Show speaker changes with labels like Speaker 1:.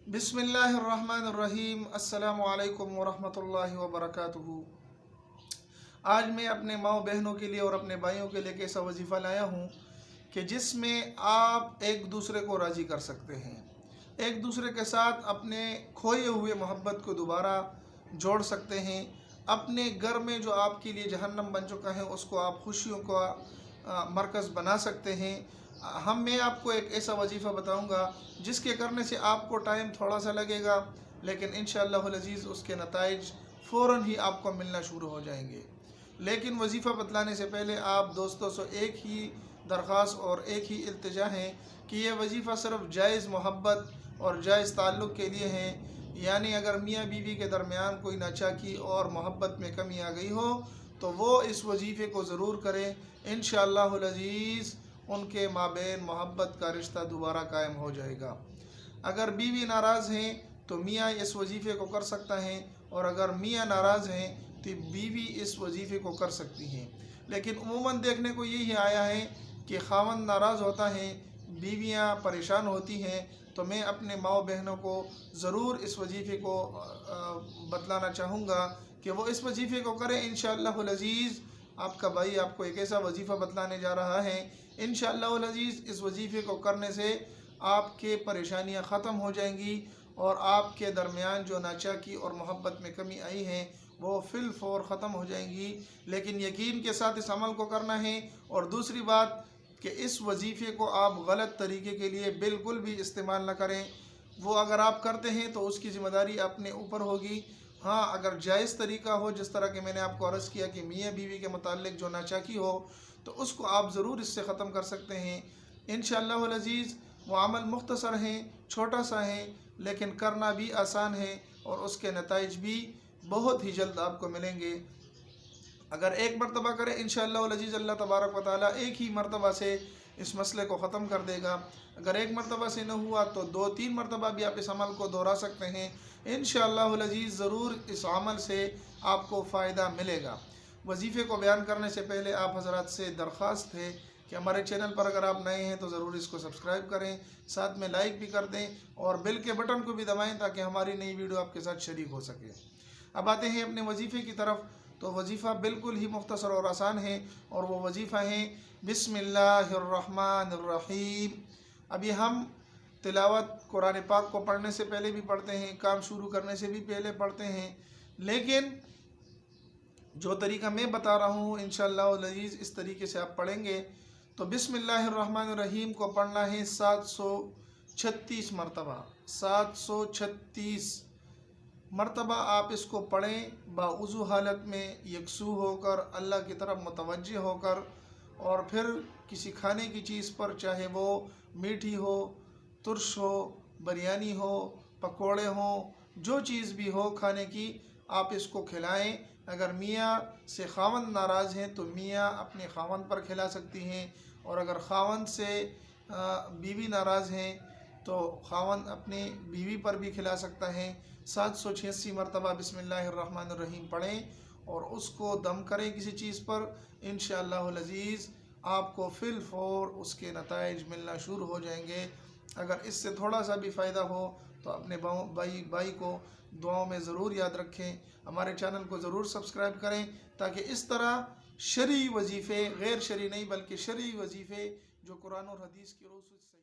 Speaker 1: बिस्मिल्लाहिर्रहमानिर्रहीम। अस्सलामु अलैकुम वरहमतुल्लाहि वबरकातुहू। आज मैं अपने माँ बहनों के लिए और अपने भाइयों के लिए एक ऐसा वजीफ़ा लाया हूँ कि जिसमें आप एक दूसरे को राज़ी कर सकते हैं, एक दूसरे के साथ अपने खोए हुए मोहब्बत को दोबारा जोड़ सकते हैं। अपने घर में जो आपके लिए जहन्नम बन चुका है उसको आप खुशियों का मरकज़ बना सकते हैं। मैं आपको एक ऐसा वजीफ़ा बताऊंगा जिसके करने से आपको टाइम थोड़ा सा लगेगा, लेकिन इंशाअल्लाह अज़ीज़ उसके नताइज फ़ौरन ही आपको मिलना शुरू हो जाएंगे। लेकिन वजीफ़ा बतलाने से पहले आप दोस्तों से एक ही दरख्वास्त और एक ही इल्तिजा है कि यह वजीफ़ा सिर्फ जायज़ मोहब्बत और जायज़ ताल्लुक़ के लिए है। यानी अगर मियाँ बीवी के दरमियान कोई नाचाकी और मोहब्बत में कमी आ गई हो तो वो इस वजीफ़े को ज़रूर करें। इंशाअल्लाह अज़ीज़ उनके माबैन मोहब्बत का रिश्ता दोबारा कायम हो जाएगा। अगर बीवी नाराज़ हैं तो मियाँ इस वजीफ़े को कर सकता है, और अगर मियाँ नाराज़ हैं तो बीवी इस वजीफ़े को कर सकती हैं। लेकिन उमूमन देखने को यही आया है कि ख़ावंद नाराज़ होता है, बीवियाँ परेशान होती हैं। तो मैं अपने माँ बहनों को ज़रूर इस वजीफ़े को बतलाना चाहूँगा कि वो इस वजीफ़े को करें। इंशाअल्लाह अज़ीज़ आपका भाई आपको एक ऐसा वजीफ़ा बतलाने जा रहा है। इंशाअल्लाह अज़ीज़ इस वजीफ़े को करने से आपके परेशानियां ख़त्म हो जाएंगी और आपके दरमियान जो नाचाकी और मोहब्बत में कमी आई है वो फिल फ़ौर ख़त्म हो जाएंगी। लेकिन यकीन के साथ इस अमल को करना है। और दूसरी बात कि इस वजीफ़े को आप गलत तरीके के लिए बिल्कुल भी इस्तेमाल न करें। वो अगर आप करते हैं तो उसकी ज़िम्मेदारी अपने ऊपर होगी। हाँ, अगर जायज़ तरीका हो, जिस तरह के मैंने आपको अर्ज़ किया कि मियाँ बीवी के मुताल्लिक़ जो नाचाकी हो, तो उसको आप ज़रूर इससे ख़त्म कर सकते हैं इंशाअल्लाह अज़ीज़। वो अमल मुख्तसर हैं, छोटा सा है, लेकिन करना भी आसान है और उसके नताइज भी बहुत ही जल्द आपको मिलेंगे। अगर एक मरतबा करें इंशाअल्लाह अज़ीज़ अल्लाह तबारक व तआला एक ही मरतबा से इस मसले को ख़त्म कर देगा। अगर एक मरतबा से न हुआ तो 2-3 मरतबा भी आप इस अमल को दोहरा सकते हैं। इंशाअल्लाह अज़ीज़ ज़रूर इस अमल से आपको फ़ायदा मिलेगा। वजीफ़े को बयान करने से पहले आप हज़रात से दरख्वास्त है कि हमारे चैनल पर अगर आप नए हैं तो ज़रूर इसको सब्सक्राइब करें, साथ में लाइक भी कर दें और बेल के बटन को भी दबाएं ताकि हमारी नई वीडियो आपके साथ शरीक हो सके। अब आते हैं अपने वजीफ़े की तरफ। तो वजीफ़ा बिल्कुल ही मुख्तसर और आसान है, और वो वजीफ़ा है बिस्मिल्लाहिर्रहमानिर्रहीम। अभी हम तिलावत कुरान पाक को पढ़ने से पहले भी पढ़ते हैं, काम शुरू करने से भी पहले पढ़ते हैं, लेकिन जो तरीका मैं बता रहा हूँ इंशाअल्लाह अज़ीज़ इस तरीके से आप पढ़ेंगे तो बिस्मिल्लाहिर्रहमानिर्रहीम को पढ़ना है 736 मरतबा। 736 मरतबा आप इसको पढ़ें बावुज़ू हालत में, यकसू होकर, अल्लाह की तरफ मुतवज्जे होकर, और फिर किसी खाने की चीज़ पर, चाहे वो मीठी हो, तुर्श हो, बिरयानी हो, पकोड़े हों, जो चीज़ भी हो खाने की, आप इसको खिलाएं। अगर मियाँ से ख़ावंद नाराज़ हैं तो मियाँ अपने ख़ावंद पर खिला सकती हैं, और अगर ख़ावंद से बीवी नाराज़ हैं तो ख़ावंद अपनी बीवी पर भी खिला सकता है। 786 मरतबा बिस्मिल्लाहिर्रहमानिर्रहीम पढ़ें और उसको दम करें किसी चीज़ पर। इंशाअल्लाह अज़ीज़ आपको फिल फ़ौर उसके नताइज मिलना शुरू हो जाएंगे। अगर इससे थोड़ा सा भी फ़ायदा हो तो अपने भाई को दुआओं में ज़रूर याद रखें। हमारे चैनल को ज़रूर सब्सक्राइब करें ताकि इस तरह शरई वजीफ़े, गैर शरई नहीं बल्कि शरई वजीफ़े जो कुरान और हदीस की रोशनी से